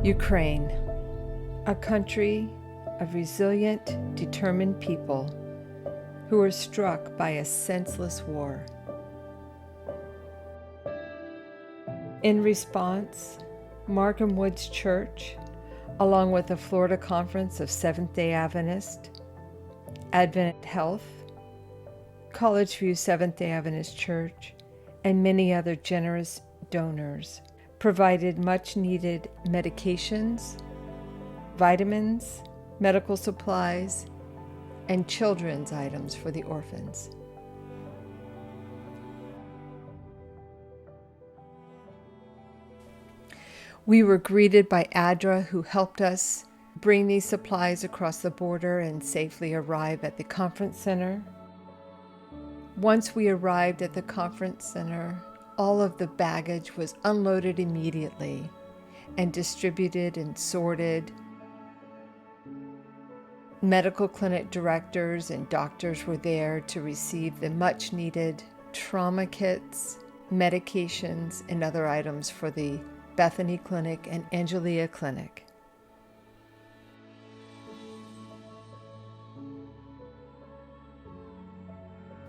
Ukraine, a country of resilient, determined people who were struck by a senseless war. In response, Markham Woods Church, along with the Florida Conference of Seventh-day Adventists, Advent Health, College View Seventh-day Adventist Church, and many other generous donors, provided much-needed medications, vitamins, medical supplies, and children's items for the orphans. We were greeted by Adra, who helped us bring these supplies across the border and safely arrive at the conference center. Once we arrived at the conference center, all of the baggage was unloaded immediately and distributed and sorted. Medical clinic directors and doctors were there to receive the much-needed trauma kits, medications, and other items for the Bethany Clinic and Angelia Clinic.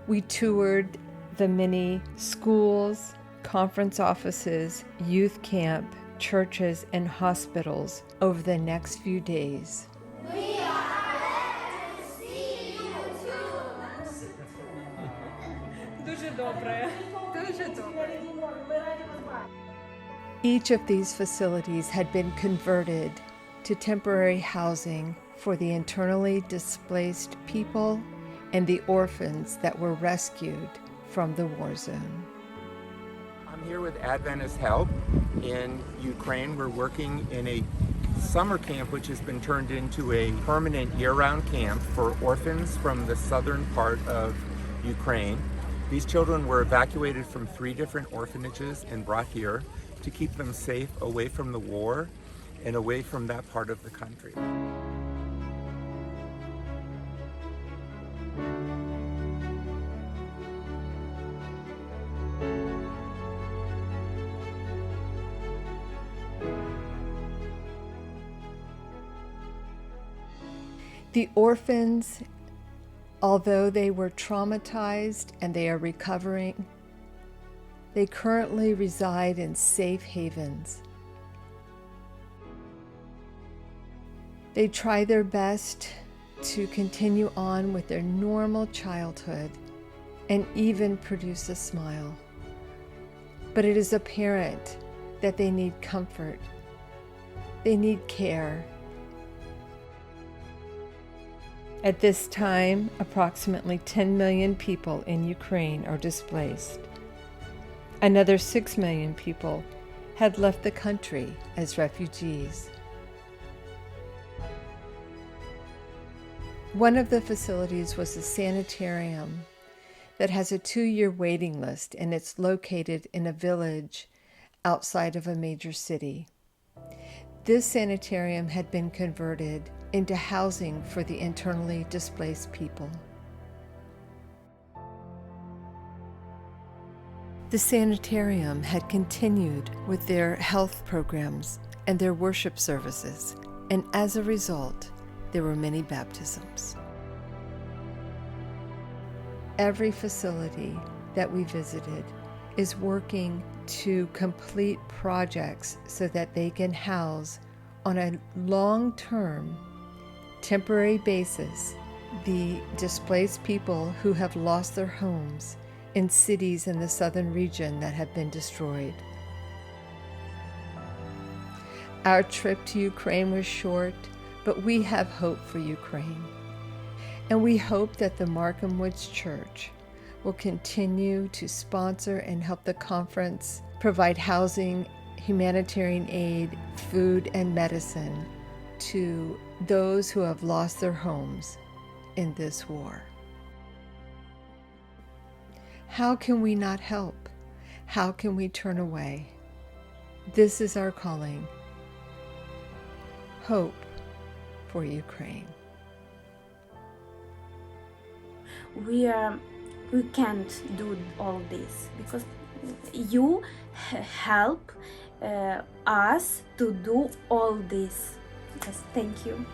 We toured the many schools, conference offices, youth camp, churches, and hospitals over the next few days. We are glad to see you too. Дуже добре. Дуже добре. Each of these facilities had been converted to temporary housing for the internally displaced people and the orphans that were rescued from the war zone. I'm here with Adventist Help in Ukraine. We're working in a summer camp which has been turned into a permanent year-round camp for orphans from the southern part of Ukraine. These children were evacuated from 3 different orphanages and brought here to keep them safe away from the war and away from that part of the country. The orphans, although they were traumatized and they are recovering, they currently reside in safe havens. They try their best to continue on with their normal childhood and even produce a smile. But it is apparent that they need comfort. They need care. At this time, approximately 10 million people in Ukraine are displaced. Another 6 million people had left the country as refugees. One of the facilities was a sanitarium that has a 2-year waiting list, and it's located in a village outside of a major city. This sanitarium had been converted into housing for the internally displaced people. The sanitarium had continued with their health programs and their worship services, and as a result, there were many baptisms. Every facility that we visited is working to complete projects so that they can house on a long-term, temporary basis the displaced people who have lost their homes in cities in the southern region that have been destroyed. Our trip to Ukraine was short, but we have hope for Ukraine. And we hope that the Markham Woods Church will continue to sponsor and help the conference provide housing, humanitarian aid, food, and medicine to those who have lost their homes in this war. How can we not help? How can we turn away? This is our calling. Hope for Ukraine. We can't do all this because you help us to do all this. Yes, thank you.